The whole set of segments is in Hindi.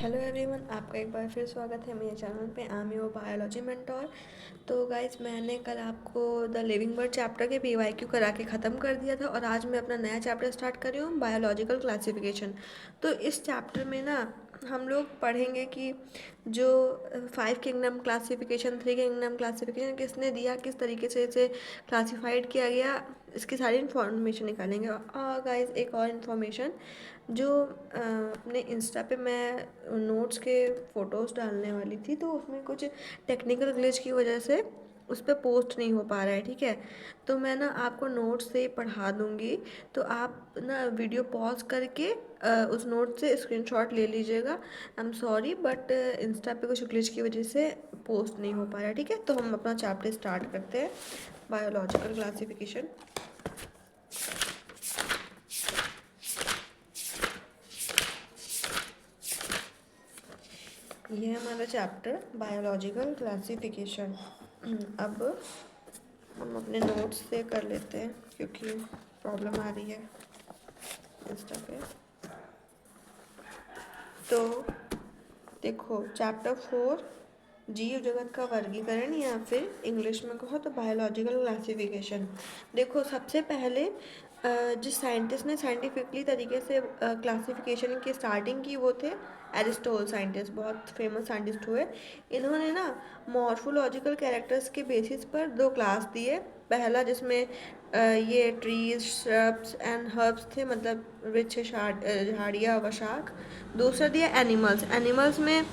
हेलो एवरीवन, आपका एक बार फिर स्वागत है मेरे चैनल पे। I am your biology mentor. तो गाइज, मैंने कल आपको द लिविंग वर्ड चैप्टर के पीवाईक्यू करा के ख़त्म कर दिया था और आज मैं अपना नया चैप्टर स्टार्ट कर रही हूँ, बायोलॉजिकल क्लासिफिकेशन। तो इस चैप्टर में ना हम लोग पढ़ेंगे कि जो 5 किंगडम क्लासिफिकेशन, 3 किंगडम क्लासिफिकेशन किसने दिया, किस तरीके से इसे क्लासिफाइड किया गया, इसकी सारी इन्फॉर्मेशन निकालेंगे। गाइज, एक और इन्फॉर्मेशन जो अपने इंस्टा पे मैं नोट्स के फ़ोटोज़ डालने वाली थी, तो उसमें कुछ टेक्निकल ग्लिच की वजह से उस पर पोस्ट नहीं हो पा रहा है। ठीक है, तो मैं ना आपको नोट्स से पढ़ा दूँगी, तो आप ना वीडियो पॉज करके उस नोट से स्क्रीनशॉट ले लीजिएगा। I am sorry, but Insta पे कुछ ग्लिच की वजह से पोस्ट नहीं हो पा रहा है। ठीक है, तो हम अपना चैप्टर स्टार्ट करते हैं, बायोलॉजिकल क्लासिफिकेशन। ये है हमारा चैप्टर बायोलॉजिकल क्लासिफिकेशन। अब हम अपने नोट्स से कर लेते हैं क्योंकि प्रॉब्लम आ रही है इंस्टा पे। तो देखो, चैप्टर 4, जीव जगत का वर्गीकरण, या फिर इंग्लिश में कहो तो बायोलॉजिकल क्लासिफिकेशन। देखो, सबसे पहले जिस साइंटिस्ट ने साइंटिफिकली तरीके से क्लासिफिकेशन की स्टार्टिंग की वो थे एरिस्टोल। साइंटिस्ट, बहुत फेमस साइंटिस्ट हुए। इन्होंने ना मॉर्फोलॉजिकल कैरेक्टर्स के बेसिस पर 2 क्लास दिए। पहला जिसमें ये ट्रीज, श्रब्स एंड हर्ब्स थे, मतलब वृक्ष, झाड़ियाँ व शाख। दूसरा दिया एनिमल्स। एनिमल्स में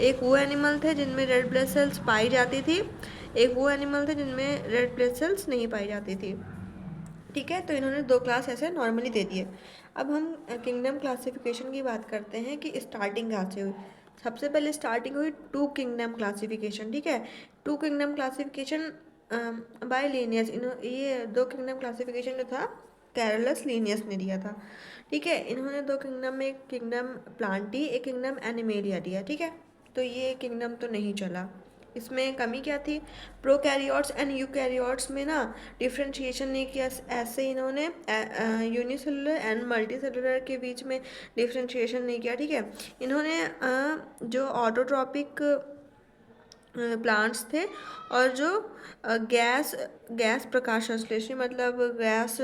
एक वो एनिमल थे जिनमें रेड ब्लड सेल्स पाई जाती थी, एक वो एनिमल थे जिनमें रेड ब्लड सेल्स नहीं पाई जाती थी। ठीक है, तो इन्होंने 2 क्लास ऐसे नॉर्मली दे दिए। अब हम किंगडम क्लासिफिकेशन की बात करते हैं कि स्टार्टिंग कहाँ से हुई। सबसे पहले स्टार्टिंग हुई 2 किंगडम क्लासिफिकेशन। ठीक है, 2 किंगडम क्लासिफिकेशन बाय लीनियस। ये 2 किंगडम क्लासिफिकेशन जो था कैरलस लीनियस ने दिया था। ठीक है, इन्होंने 2 किंगडम में एक किंगडम प्लांटी, एक किंगडम एनिमेलिया दिया। ठीक है, तो ये किंगडम तो नहीं चला। इसमें कमी क्या थी? प्रोकैरियोट्स एंड यूकैरियोट्स में ना डिफ्रेंशिएशन नहीं किया। ऐसे इन्होंने यूनिसेलुलर एंड मल्टीसेलुलर के बीच में डिफ्रेंशिएशन नहीं किया। ठीक है, इन्होंने जो ऑटोट्रॉपिक प्लांट्स थे और जो गैस गैस प्रकाश संश्लेषी, मतलब गैस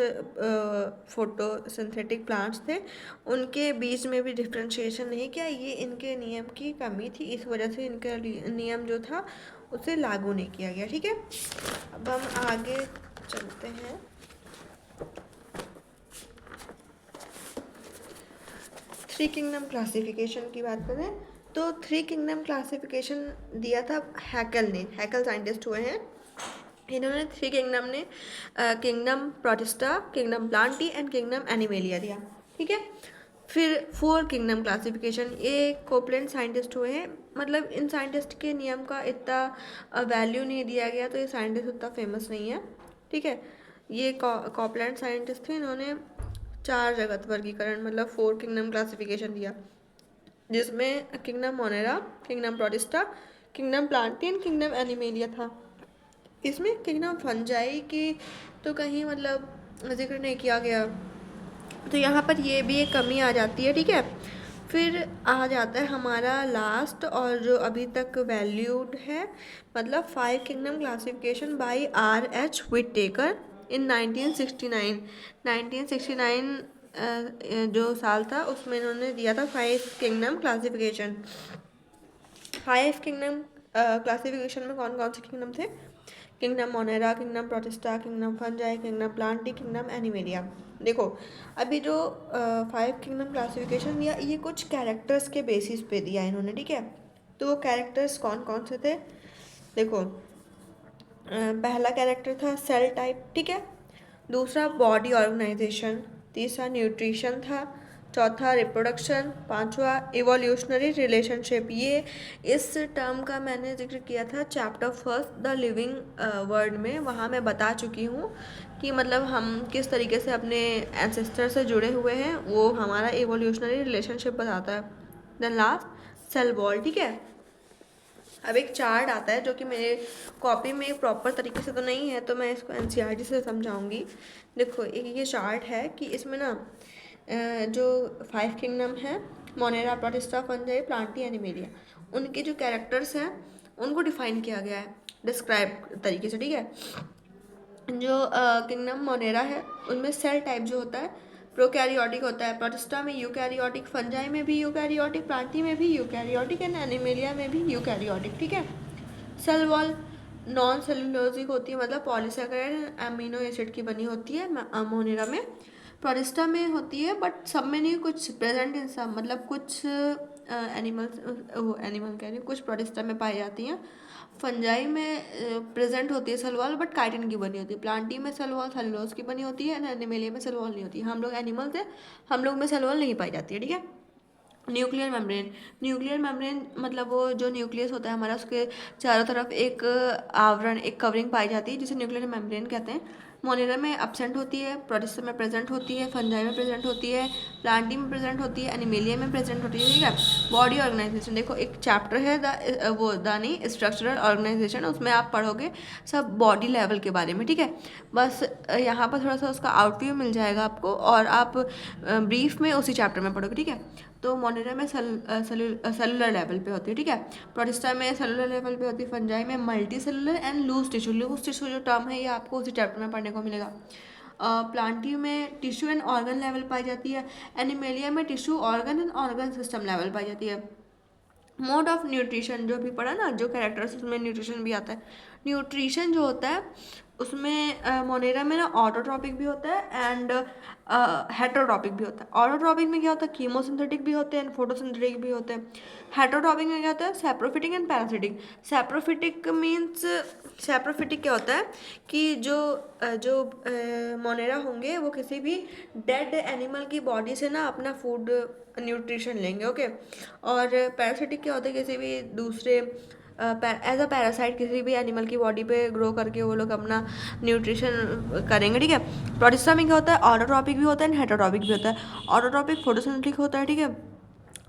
फोटोसिंथेटिक प्लांट्स थे, उनके बीच में भी डिफ्रेंशिएशन नहीं किया। ये इनके नियम की कमी थी, इस वजह से इनका नियम जो था उसे लागू नहीं किया गया। ठीक है, अब हम आगे चलते हैं। 3 किंगडम क्लासिफिकेशन की बात करें तो 3 किंगडम क्लासिफिकेशन दिया था हैकल ने। हैकल साइंटिस्ट हुए हैं। इन्होंने 3 किंगडम ने kingdom protista, kingdom Plantae and kingdom animalia दिया। ठीक है, फिर 4 किंगडम क्लासिफिकेशन, ये कोपलैंड साइंटिस्ट हुए हैं। मतलब इन साइंटिस्ट के नियम का इतना वैल्यू नहीं दिया गया, तो ये साइंटिस्ट उतना फेमस नहीं है। ठीक है, ये कोपलैंड साइंटिस्ट थे। इन्होंने 4 जगत वर्गीकरण, मतलब 4 किंगडम क्लासिफिकेशन दिया, जिसमें kingdom Monera, kingdom protista, kingdom Plantae, kingdom animalia था। इसमें किंगडम फंजाई की तो कहीं मतलब जिक्र नहीं किया गया, तो यहाँ पर ये भी एक कमी आ जाती है। ठीक है, फिर आ जाता है हमारा लास्ट और जो अभी तक वैल्यूड है, मतलब 5 kingdom classification by R.H. Whittaker in 1969। 1969 जो साल था उसमें इन्होंने दिया था 5 किंगडम क्लासिफिकेशन। 5 किंगडम क्लासिफिकेशन में कौन कौन से किंगडम थे? Kingdom Monera, kingdom protista, kingdom fungi, kingdom Plantae, kingdom animalia. देखो, अभी जो 5 किंगडम क्लासिफिकेशन दिया, ये कुछ कैरेक्टर्स के बेसिस पे दिया इन्होंने। ठीक है, तो वो कैरेक्टर्स कौन कौन से थे? देखो, पहला कैरेक्टर था सेल टाइप। ठीक है, दूसरा बॉडी ऑर्गेनाइजेशन, तीसरा न्यूट्रिशन था, चौथा रिप्रोडक्शन, पांचवा इवोल्यूशनरी रिलेशनशिप। ये इस टर्म का मैंने जिक्र किया था चैप्टर 1 द लिविंग वर्ड में। वहाँ मैं बता चुकी हूँ कि मतलब हम किस तरीके से अपने एंसेस्टर से जुड़े हुए हैं, वो हमारा इवोल्यूशनरी रिलेशनशिप बताता है। Then last cell wall. ठीक है, अब एक चार्ट आता है जो कि मेरे कॉपी में एक प्रॉपर तरीके से तो नहीं है, तो मैं इसको एनसीईआरटी से समझाऊंगी। देखो, एक ये चार्ट है कि इसमें ना जो 5 किंगडम है Monera, protista, fungi, Plantae, animalia, उनके जो कैरेक्टर्स हैं उनको डिफाइन किया गया है डिस्क्राइब तरीके से, ठीक है। जो किंगडम मोनेरा है उनमें सेल टाइप जो होता है प्रोकैरियोटिक होता है, प्रोटिस्टा में यूकैरियोटिक, फंजाई में भी यूकैरियोटिक, प्लांटी में भी यूकैरियोटिक एंड एनिमेलिया में भी यूकैरियोटिक, ठीक है। सेल वॉल नॉन सेलुलोजिक होती है, मतलब पॉलीसैकेराइड अमीनो एसिड की बनी होती है मोनेरा में। प्रोटिस्टा में होती है बट सब में नहीं, कुछ प्रेजेंट इन सब, मतलब कुछ एनिमल्स, एनिमल कह रही हूँ, कुछ प्रोटिस्टा में पाई जाती हैं। फंजाई में प्रेजेंट होती है सेल वॉल बट काइटिन की बनी होती है। प्लांटी में सेल वॉल सेलुलोज की बनी होती है एंड एनिमेलिया में सेल वॉल नहीं होती है। हम लोग एनिमल्स हैं, हम लोग में सेल वॉल नहीं पाई जाती है, ठीक है। न्यूक्लियर मेम्ब्रेन, न्यूक्लियर मेम्ब्रेन मतलब वो जो न्यूक्लियस होता है हमारा, उसके चारों तरफ एक आवरण, एक कवरिंग पाई जाती है जिसे न्यूक्लियर मेम्ब्रेन कहते हैं। मोनेरा में एब्सेंट होती है, प्रोटिस्टा में प्रेजेंट होती है, फंजाई में प्रेजेंट होती है, प्लांटी में प्रेजेंट होती है, एनिमेलिया में प्रेजेंट होती है, ठीक है। बॉडी ऑर्गेनाइजेशन, देखो एक चैप्टर है द नहीं स्ट्रक्चरल ऑर्गेनाइजेशन, उसमें आप पढ़ोगे सब बॉडी लेवल के बारे में, ठीक है। बस यहाँ पर थोड़ा सा उसका आउटव्यू मिल जाएगा आपको और आप ब्रीफ में उसी चैप्टर में पढ़ोगे, ठीक है। तो मोनेरा में सेलुलर लेवल पे होती है, ठीक है। प्रोटिस्टा में सेलुलर लेवल पे होती है, फंजाई में multi cellular and loose tissue जो टर्म है ये आपको उसी चैप्टर में पढ़ने को मिलेगा। प्लांटी में टिश्यू एंड ऑर्गन लेवल पाई जाती है, एनिमेलिया में tissue organ and organ system level पाई जाती है। मोड ऑफ न्यूट्रिशन जो भी पढ़ा ना, जो कैरेक्टर्स उसमें न्यूट्रिशन भी आता है। न्यूट्रिशन जो होता है उसमें मोनेरा में ना ऑटोट्रॉपिक भी होता है एंड हेटरोट्रॉपिक भी होता है। ऑटोट्रॉपिक में क्या होता है, कीमोसिंथेटिक भी होते हैं एंड फोटोसिंथेटिक भी होते हैं। हेटरोट्रॉपिक में क्या होता है, saprophytic and parasitic. Saprophytic means, saprophytic क्या होता है कि जो मोनेरा होंगे वो किसी भी डेड एनिमल की बॉडी से ना अपना फूड न्यूट्रिशन लेंगे, ओके। और पैरासिटिक क्या होता है, किसी भी दूसरे एज अ पैरासाइट किसी भी एनिमल की बॉडी पे ग्रो करके वो लोग अपना न्यूट्रिशन करेंगे, ठीक है। प्रोटिस्टा में क्या होता है, ऑटोट्रॉपिक भी होता है एंड हेटरोट्रॉपिक भी होता है। ऑटोट्रॉपिक फोटोसिंथेटिक होता है, ठीक है।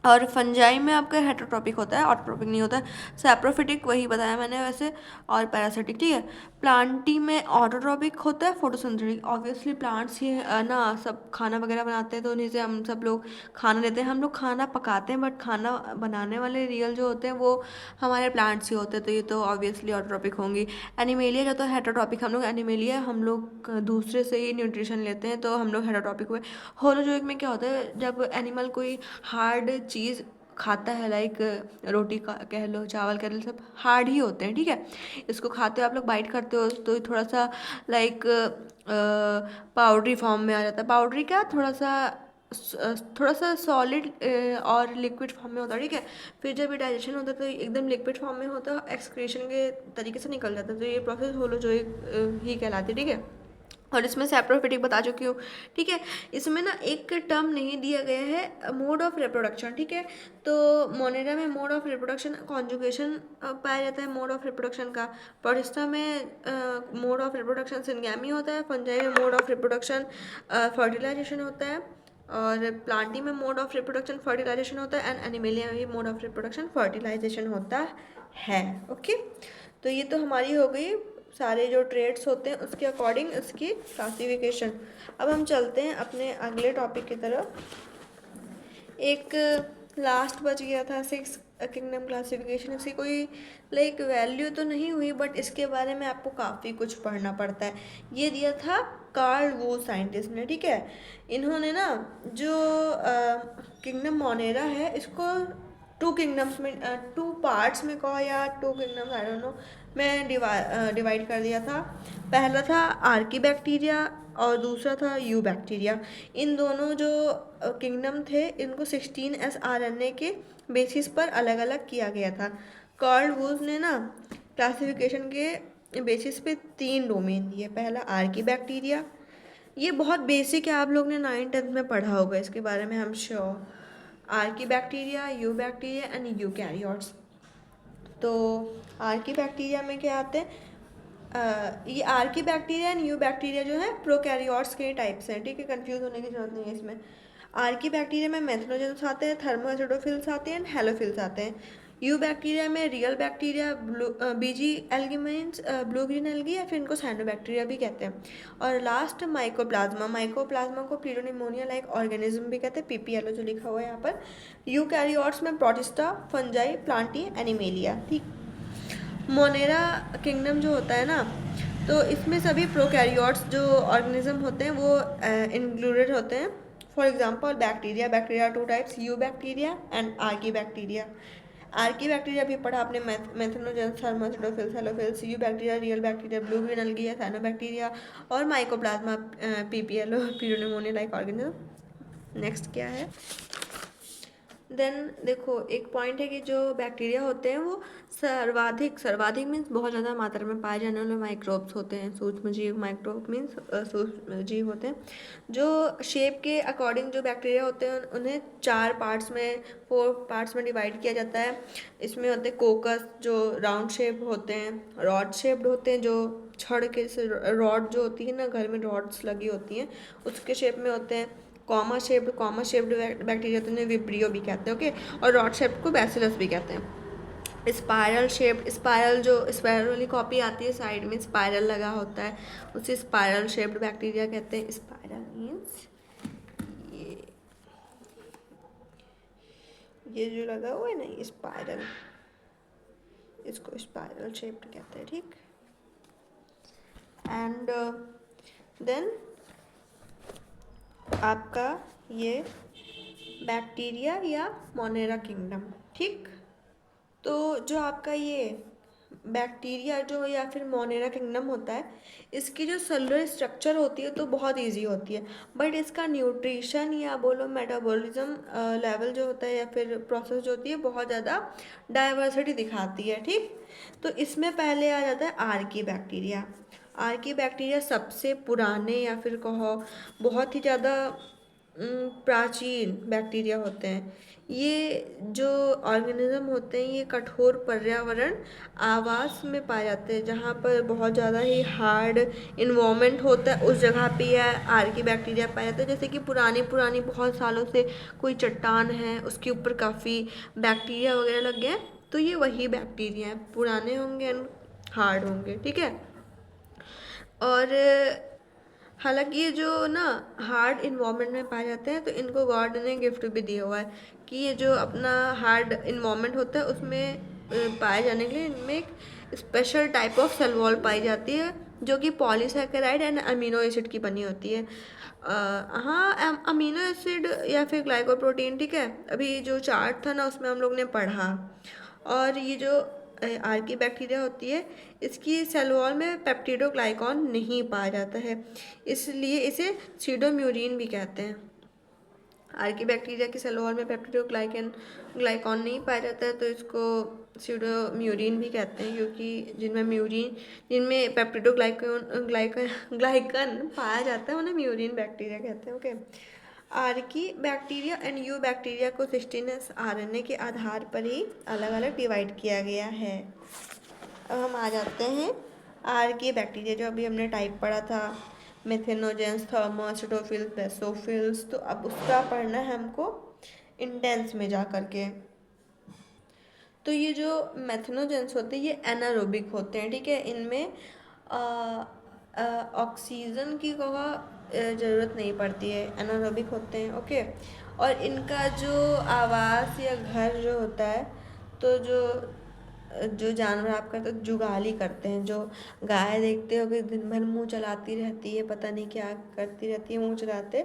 और फंजाई में आपका हेटरोट्रॉपिक होता है, ऑटोट्रॉपिक नहीं होता है। सैप्रोफिटिक वही बताया मैंने वैसे, और पैरासिटिक, ठीक है। प्लांटी में ऑटोट्रॉपिक होता है, फोटोसिंथेटिक। ऑब्वियसली प्लांट्स ही ना सब खाना वगैरह बनाते हैं तो उन्हीं से हम सब लोग खाना लेते हैं। हम लोग खाना पकाते हैं बट खाना बनाने वाले रियल जो होते हैं वो हमारे प्लांट्स ही होते हैं, तो ये तो ऑब्वियसली ऑटोट्रॉपिक होंगी। एनिमेलिया जो तो हेटरोट्रॉपिक, हम लोग एनिमेलिया हम लोग दूसरे से ही न्यूट्रिशन लेते हैं तो हम लोग हेटरोट्रॉपिक हुए। होलोजोइक में क्या होता है, जब एनिमल कोई हार्ड चीज़ खाता है, लाइक रोटी का कह लो, चावल कह लो, सब हार्ड ही होते हैं, ठीक है। इसको खाते हो आप लोग, बाइट करते हो तो थोड़ा सा लाइक पाउडरी फॉर्म में आ जाता है। पाउडरी क्या, थोड़ा सा सॉलिड और लिक्विड फॉर्म में होता है, ठीक है। फिर जब ये डाइजेशन होता है तो एकदम लिक्विड फॉर्म में होता है, एक्सक्रीशन के तरीके से निकल जाता है, तो ये प्रोसेस होलोजोइक ही कहलाती है, ठीक है। और इसमें सैप्रोफिटिक बता चुकी हूँ, ठीक है। इसमें ना एक टर्म नहीं दिया गया है, मोड ऑफ रिप्रोडक्शन, ठीक है। तो मोनेरा में मोड ऑफ रिप्रोडक्शन कॉन्जुगेशन पाया जाता है मोड ऑफ रिप्रोडक्शन का। प्रोटिस्टा में मोड ऑफ रिप्रोडक्शन सिंगैमी होता है। फंजाई में मोड ऑफ रिप्रोडक्शन फर्टिलाइजेशन होता है। और प्लांटी में मोड ऑफ रिप्रोडक्शन फर्टिलाइजेशन होता है एंड एनिमेलिया में भी मोड ऑफ रिप्रोडक्शन फर्टिलाइजेशन होता है, ओके। तो ये तो हमारी हो गई सारे जो ट्रेड्स होते हैं उसके अकॉर्डिंग इसकी क्लासिफिकेशन। अब हम चलते हैं अपने अगले टॉपिक की तरफ। एक लास्ट बच गया था 6 किंगडम क्लासिफिकेशन। इसकी कोई लाइक वैल्यू तो नहीं हुई बट इसके बारे में आपको काफ़ी कुछ पढ़ना पड़ता है। ये दिया था कार्ल वो साइंटिस्ट ने, ठीक है। इन्होंने ना जो किंगडम मोनेरा है इसको 2 किंगडम्स में, 2 पार्ट्स में कहो या 2 किंगडम्स, आई डोंट नो, मैं डिवाइड कर दिया था। पहला था आर्की बैक्टीरिया और दूसरा था यू बैक्टीरिया। इन दोनों जो किंगडम थे इनको 16S RNA के बेसिस पर अलग अलग किया गया था। कार्ल वूज ने ना क्लासिफिकेशन के बेसिस पे 3 डोमेन दिए। पहला आर्की बैक्टीरिया, ये बहुत बेसिक है, आप लोग ने 9th-10th में पढ़ा होगा इसके बारे में, I am sure. Archie bacteria, you bacteria and eukaryotes. तो आर्की बैक्टीरिया में क्या आते हैं, ये Archie bacteria and you bacteria जो है प्रोकैरियोट्स के टाइप्स हैं, ठीक है। कंफ्यूज होने की जरूरत नहीं है इसमें। आर्की बैक्टीरिया में मेथनोजेंस आते हैं, थर्मोएसिडोफिल्स आते हैं एंड हेलोफिल्स आते हैं। यू बैक्टीरिया में real bacteria, BG algae means blue green algae, या फिर इनको साइनोबैक्टीरिया भी कहते हैं। और लास्ट माइकोप्लाज्मा, माइकोप्लाज्मा को प्यूरोनिमोनिया लाइक ऑर्गेनिज्म भी कहते हैं, पीपीएलओ जो लिखा हुआ है यहाँ पर। यूकैरियोट्स में प्रोटिस्टा, फंजाई, प्लांटी, एनिमेलिया, ठीक। मोनेरा किंगडम जो होता है ना, तो इसमें सभी प्रोकैरियोट्स जो ऑर्गेनिज्म होते हैं वो इंक्लूडेड होते हैं। For example bacteria, bacteria two types, eubacteria and archaebacteria. Archaebacteria भी पढ़ा आपने, methanogens, thermoacidophils, halophiles. Eubacteria real bacteria, blue green algae, cyanobacteria. और mycoplasma, PPLO, pleuropneumonia like organism. Next क्या है, देन देखो एक पॉइंट है कि जो बैक्टीरिया होते हैं वो सर्वाधिक मीन्स बहुत ज़्यादा मात्रा में पाए जाने वाले माइक्रोब्स होते हैं, सूक्ष्म जीव। माइक्रोब मीन्स सूक्ष्म जीव होते हैं जो शेप के अकॉर्डिंग जो बैक्टीरिया होते हैं उन्हें 4 पार्ट्स में डिवाइड किया जाता है। इसमें होते हैं कोकस जो राउंड शेप होते हैं, रॉड शेप्ड होते हैं जो छड़ के से रॉड जो होती है ना, घर में रॉड्स लगी होती हैं उसके शेप में होते हैं। कॉमा शेप्ड बैक्टीरिया तो उन्हें विब्रियो भी कहते हैं, ओके। और रॉड शेप्ड को बैसिलस भी कहते हैं। स्पाइरल शेप्ड, स्पाइरल वाली कॉपी आती है साइड में स्पाइरल लगा होता है, उसे स्पाइरल शेप्ड बैक्टीरिया कहते हैं। स्पाइरल मीन्स ये जो लगा हुआ है ना, ये स्पाइरल, इसको स्पाइरल शेप्ड कहते हैं, ठीक। एंड देन आपका ये बैक्टीरिया या मोनेरा किंगडम, ठीक। तो जो आपका ये बैक्टीरिया जो या फिर मोनेरा किंगडम होता है, इसकी जो सेलुलर स्ट्रक्चर होती है तो बहुत इजी होती है, बट इसका न्यूट्रिशन या बोलो मेटाबॉलिज्म लेवल जो होता है या फिर प्रोसेस जो होती है बहुत ज़्यादा डाइवर्सिटी दिखाती है, ठीक। तो इसमें पहले आ जाता है आर्की बैक्टीरिया। आर्की बैक्टीरिया सबसे पुराने या फिर कहो बहुत ही ज़्यादा प्राचीन बैक्टीरिया होते हैं। ये जो ऑर्गेनिज्म होते हैं ये कठोर पर्यावरण आवास में पाए जाते हैं जहाँ पर बहुत ज़्यादा ही हार्ड इन्वायरमेंट होता है, उस जगह पे यह आर्की बैक्टीरिया पाया जाता है। जैसे कि पुरानी बहुत सालों से कोई चट्टान है उसके ऊपर काफ़ी बैक्टीरिया वगैरह लग गए, तो ये वही बैक्टीरिया हैं, पुराने होंगे एंड हार्ड होंगे, ठीक है। और हालांकि ये जो ना हार्ड इन्वायरमेंट में पाए जाते हैं तो इनको गॉड ने गिफ्ट भी दिया हुआ है कि ये जो अपना हार्ड इन्वायरमेंट होता है उसमें पाए जाने के लिए इनमें एक special type of cell wall पाई जाती है जो कि पॉलीसैकेराइड एंड अमीनो एसिड की बनी होती है। हाँ, अमीनो एसिड या फिर ग्लाइकोप्रोटीन, ठीक है। अभी जो चार्ट था ना उसमें हम लोग ने पढ़ा। और ये जो आर्की बैक्टीरिया होती है इसकी सेल वॉल में पेप्टिडोग्लाइकॉन नहीं पाया जाता है, इसलिए इसे सीडोम्यूरिन भी कहते हैं। आर्की बैक्टीरिया की सेल वॉल में ग्लाइकॉन नहीं पाया जाता है तो इसको सीडोम्यूरिन भी कहते हैं, क्योंकि जिनमें ग्लाइकन पाया जाता है उन्हें म्यूरिन बैक्टीरिया कहते हैं, okay. Archie bacteria and you bacteria को 16S RNA के आधार पर ही अलग अलग डिवाइड किया गया है। अब हम आ जाते हैं आर्की बैक्टीरिया जो अभी हमने टाइप पढ़ा था, मेथेनोजेंस, थर्मोसिडोफिल्स, बेसोफिल्स, तो अब उसका पढ़ना है हमको इंटेंस में जा करके। तो ये जो मेथेनोजेंस होते हैं ये एनारोबिक होते हैं, ठीक है। इनमें ऑक्सीजन की ज़रूरत नहीं पड़ती है, एनारोबिक होते हैं, ओके। और इनका जो आवास या घर जो होता है, तो जो जानवर आपका तो जुगाली करते हैं, जो गाय देखते हो कि दिन भर मुंह चलाती रहती है, पता नहीं क्या करती रहती है मुंह चलाते,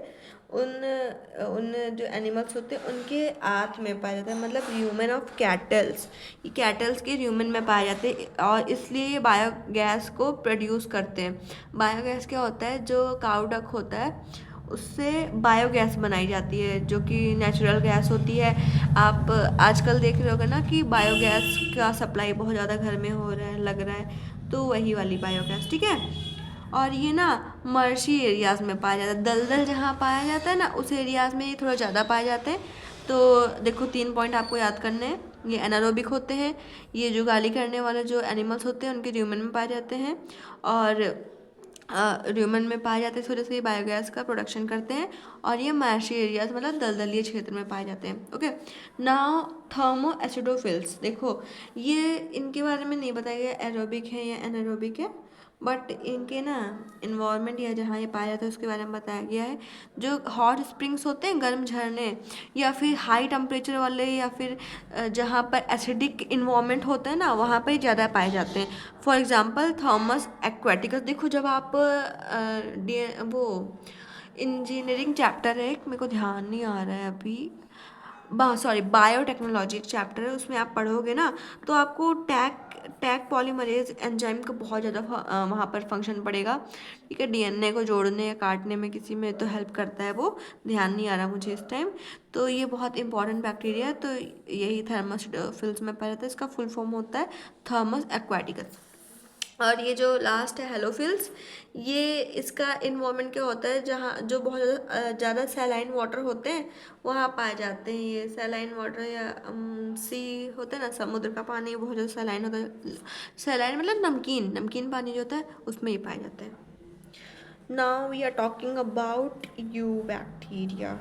उन जो एनिमल्स होते हैं उनके आँत में पाया जाता है, मतलब ह्यूमन ऑफ कैटल्स, ये कैटल्स के ह्यूमन में पाए जाते हैं और इसलिए ये बायोगैस को प्रोड्यूस करते हैं। बायोगैस क्या होता है, जो काऊ डक होता है उससे बायोगैस बनाई जाती है जो कि नेचुरल गैस होती है। आप आजकल देख रहे होगे ना कि बायोगैस का सप्लाई बहुत ज़्यादा घर में हो रहा है, लग रहा है, तो वही वाली बायोगैस, ठीक है। और ये ना मर्शी एरियाज़ में पाया जाता है, दलदल जहाँ पाया जाता है ना उस एरियाज़ में ये थोड़ा ज़्यादा पाए जाते हैं। तो देखो 3 पॉइंट आपको याद करने हैं, ये एनारोबिक होते हैं, ये जुगाली करने वाले जो एनिमल्स होते हैं उनके ह्यूमन में पाए जाते हैं, और र्यूमन में पाए जाते हैं, इस वजह से ये बायोगैस का प्रोडक्शन करते हैं। और ये मार्शी एरियाज मतलब दलदली क्षेत्र में पाए जाते हैं। ओके, नाउ थर्मो एसिडोफिल्स, देखो ये इनके बारे में नहीं बताया गया एरोबिक है या एनारोबिक है, बट इनके ना इन्वायरमेंट या जहाँ ये पाया जाता है उसके बारे में बताया गया है। जो हॉट स्प्रिंग्स होते हैं, गर्म झरने, या फिर हाई टेम्परेचर वाले, या फिर जहाँ पर एसिडिक इन्वायरमेंट होता है ना, वहाँ पर ज़्यादा पाए जाते हैं। For example Thomas aquaticus. देखो जब आप वो इंजीनियरिंग चैप्टर है एक, मेरे को ध्यान नहीं आ रहा है अभी, सॉरी बायोटेक्नोलॉजी चैप्टर है, उसमें आप पढ़ोगे ना तो आपको टैग टैग पॉलीमरेज एंजाइम का बहुत ज़्यादा वहाँ पर फंक्शन पड़ेगा। ठीक है, डीएनए को जोड़ने या काटने में किसी में तो हेल्प करता है वो, ध्यान नहीं आ रहा मुझे इस टाइम। तो ये बहुत इंपॉर्टेंट बैक्टीरिया है। तो यही थर्मस फिल्स में पाया जाता है। इसका फुल फॉर्म होता है थर्मस एक्वाटिकस। और ये जो लास्ट है हेलोफिल्स, ये इसका इन्वॉल्वमेंट क्या होता है, जहाँ जो बहुत ज़्यादा सैलाइन वाटर होते हैं वहाँ पाए जाते हैं। ये सैलाइन वाटर या सी होता है ना, समुद्र का पानी बहुत ज़्यादा सैलाइन होता है। सैलाइन मतलब नमकीन नमकीन पानी जो होता है उसमें ही पाए जाते हैं। Now we are talking about eubacteria.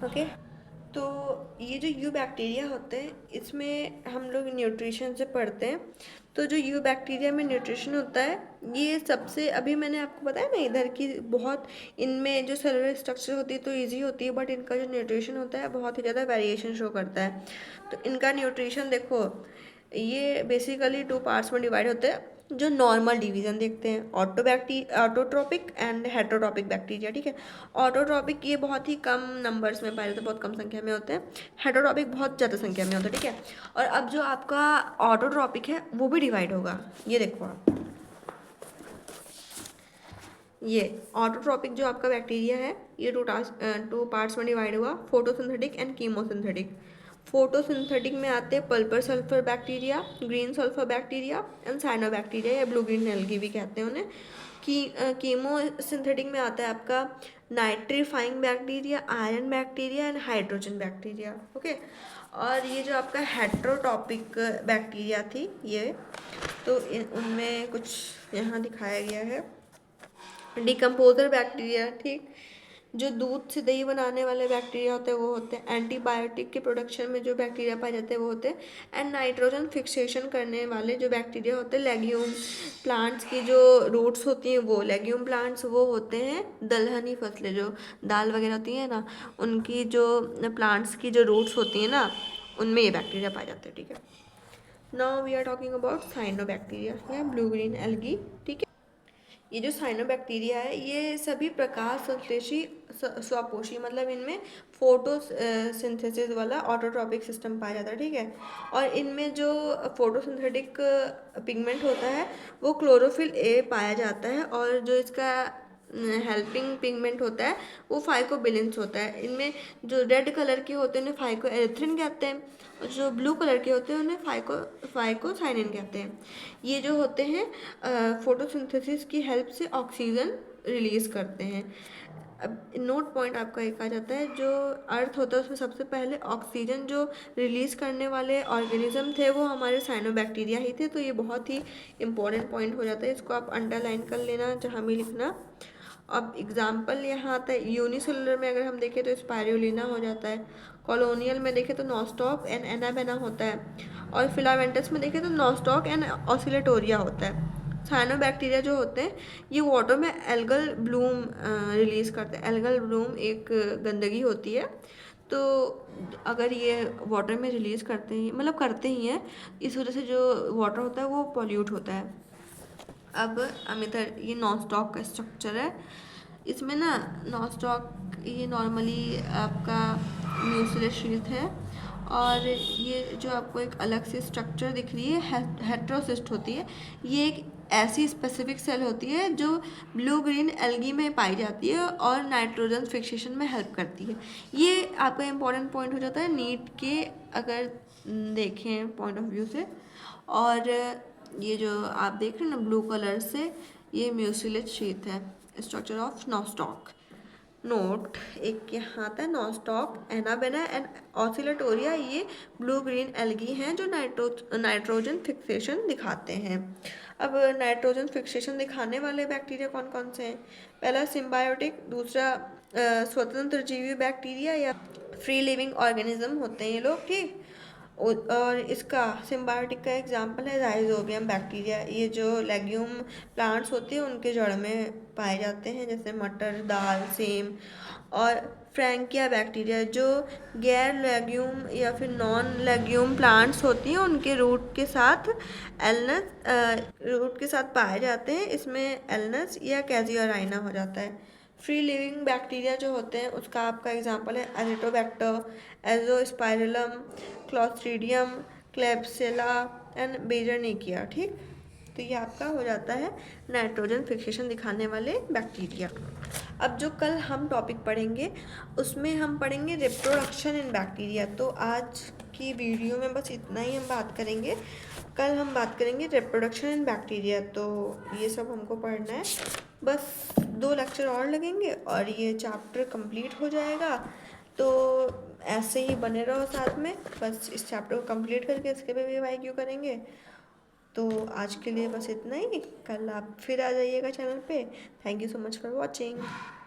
Okay, तो ये जो यू बैक्टीरिया होते हैं इसमें हम लोग न्यूट्रिशन से पढ़ते हैं। तो जो यू बैक्टीरिया में न्यूट्रिशन होता है, ये सबसे अभी मैंने आपको बताया ना इधर की बहुत, इनमें जो सेलुलर स्ट्रक्चर होती है तो इजी होती है, बट इनका जो न्यूट्रिशन होता है बहुत ही ज़्यादा वेरिएशन शो करता है। तो इनका न्यूट्रिशन देखो, ये बेसिकली 2 पार्ट्स में डिवाइड होते हैं। जो नॉर्मल डिवीजन देखते हैं, ऑटोट्रोपिक एंड हेटरोट्रोपिक बैक्टीरिया। ठीक है, ऑटोट्रोपिक ये बहुत ही कम नंबर्स में पाए जाते हैं, बहुत कम संख्या में होते हैं। हेटरोट्रोपिक बहुत ज़्यादा संख्या में होता है। ठीक है, और अब जो आपका ऑटोट्रोपिक है वो भी डिवाइड होगा। ये देखो आप, ये ऑटोट्रोपिक जो आपका बैक्टीरिया है ये 2 पार्ट्स में डिवाइड हुआ, फोटोसिंथेटिक एंड कीमोसिंथेटिक। फोटोसिंथेटिक में आते हैं purple sulphur bacteria, green sulphur bacteria and cyanobacteria या ब्लू ग्रीन एल्गी भी कहते हैं उन्हें। कीमो सिंथेटिक में आता है आपका nitrifying bacteria, iron bacteria and hydrogen bacteria. Okay, और ये जो आपका हेट्रोटॉपिक बैक्टीरिया थी ये, तो उनमें कुछ यहाँ दिखाया गया है। डिकम्पोजर बैक्टीरिया, ठीक, जो दूध से दही बनाने वाले बैक्टीरिया होते हैं वो होते हैं। एंटीबायोटिक के प्रोडक्शन में जो बैक्टीरिया पाए जाते हैं वो होते हैं। एंड नाइट्रोजन फिक्सेशन करने वाले जो बैक्टीरिया होते हैं, लेग्यूम प्लांट्स की जो रूट्स होती हैं वो, लेग्यूम प्लांट्स वो होते हैं दलहनी फसलें, जो दाल वगैरह होती हैं ना, उनकी जो प्लांट्स की जो रूट्स होती हैं ना, उनमें ये बैक्टीरिया पाए जाते हैं। ठीक है, now we are talking about cyanobacteria या ब्लू ग्रीन एल्गी। ठीक है, ये जो साइनोबैक्टीरिया है ये सभी प्रकाश संश्लेषी स्वपोषी, मतलब इनमें फोटो सिंथेसिस वाला ऑटोट्रॉपिक सिस्टम पाया जाता है। ठीक है, और इनमें जो फोटोसिंथेटिक पिगमेंट होता है वो क्लोरोफिल ए पाया जाता है, और जो इसका हेल्पिंग पिगमेंट होता है वो फाइकोबिलेंस होता है। इनमें जो रेड कलर के होते हैं उन्हें फाइकोएरिथ्रिन कहते हैं, और जो ब्लू कलर के होते हैं उन्हें फाइकोसाइनिन कहते हैं। ये जो होते हैं फोटोसिंथेसिस की हेल्प से ऑक्सीजन रिलीज करते हैं। अब नोट पॉइंट आपका एक आ जाता है, जो अर्थ होता है उसमें सबसे पहले ऑक्सीजन जो रिलीज करने वाले ऑर्गेनिज्म थे वो हमारे साइनोबैक्टीरिया ही थे। तो ये बहुत ही इंपॉर्टेंट पॉइंट हो जाता है, इसको आप अंडरलाइन कर लेना जहाँ भी लिखना। अब एग्जाम्पल यहाँ आता है, यूनिसेलुलर में अगर हम देखें तो स्पायरुलिना हो जाता है, कॉलोनियल में देखें तो नॉस्टॉक एंड एनाबेना होता है, और फिलामेंटस में देखें तो नॉस्टॉक एंड ऑसिलेटोरिया होता है। साइनोबैक्टीरिया जो होते हैं ये वाटर में एल्गल ब्लूम रिलीज़ करते हैं। एल्गल ब्लूम एक गंदगी होती है, तो अगर ये वाटर में रिलीज़ करते हैं, मतलब करते ही हैं, इस वजह से जो वाटर होता है वो पॉल्यूट होता है। अब इधर ये नॉन स्टॉक का स्ट्रक्चर है, इसमें ना नॉन स्टॉक ये नॉर्मली आपका म्यूसिलेज शीट है, और ये जो आपको एक अलग से स्ट्रक्चर दिख रही है हेट्रोसिस्ट होती है, ये एक ऐसी स्पेसिफिक सेल होती है जो ब्लू ग्रीन एल्गी में पाई जाती है और नाइट्रोजन फिक्सेशन में हेल्प करती है। ये आपका इम्पोर्टेंट पॉइंट हो जाता है नीट के अगर देखें पॉइंट ऑफ व्यू से। और ये जो आप देख रहे हैं ना ब्लू कलर से, ये म्यूसिलेज शीट है, स्ट्रक्चर ऑफ नॉस्टॉक। नोट एक यहाँ आता है नॉस्टॉक एनाबेना एंड ऑसिलेटोरिया, ये ब्लू ग्रीन एल्गी हैं जो नाइट्रोजन फिक्सेशन दिखाते हैं। अब नाइट्रोजन फिक्सेशन दिखाने वाले बैक्टीरिया कौन कौन से हैं? पहला सिम्बायोटिक, दूसरा स्वतंत्र जीवी बैक्टीरिया या फ्री लिविंग ऑर्गेनिज्म होते हैं ये लोग, ठीक। और इसका सिम्बायोटिक का एग्जांपल है राइजोबियम बैक्टीरिया, ये जो लेग्यूम प्लांट्स होते हैं उनके जड़ में पाए जाते हैं, जैसे मटर, दाल, सेम। और फ्रैंकिया बैक्टीरिया जो गैर लेग्यूम या फिर नॉन लेग्यूम प्लांट्स होती हैं उनके रूट के साथ पाए जाते हैं, इसमें एलनस या कैजियोराइना हो जाता है। फ्री लिविंग बैक्टीरिया जो होते हैं उसका आपका एग्जांपल है एजिटोबैक्टर, एजोस्पाइरलम, क्लॉस्ट्रीडियम, क्लेब्सिला एंड बेजरनिकिया, ठीक। तो ये आपका हो जाता है नाइट्रोजन फिक्सेशन दिखाने वाले बैक्टीरिया। अब जो कल हम टॉपिक पढ़ेंगे उसमें हम पढ़ेंगे रिप्रोडक्शन इन बैक्टीरिया। तो आज की वीडियो में बस इतना ही हम बात करेंगे, कल हम बात करेंगे रिप्रोडक्शन इन बैक्टीरिया। तो ये सब हमको पढ़ना है, बस 2 लेक्चर और लगेंगे और ये चैप्टर कंप्लीट हो जाएगा। तो ऐसे ही बने रहो साथ में, बस इस चैप्टर को कंप्लीट करके इसके पे भी वाईक्यू करेंगे। तो आज के लिए बस इतना ही, कल आप फिर आ जाइएगा चैनल पे। Thank you so much for watching.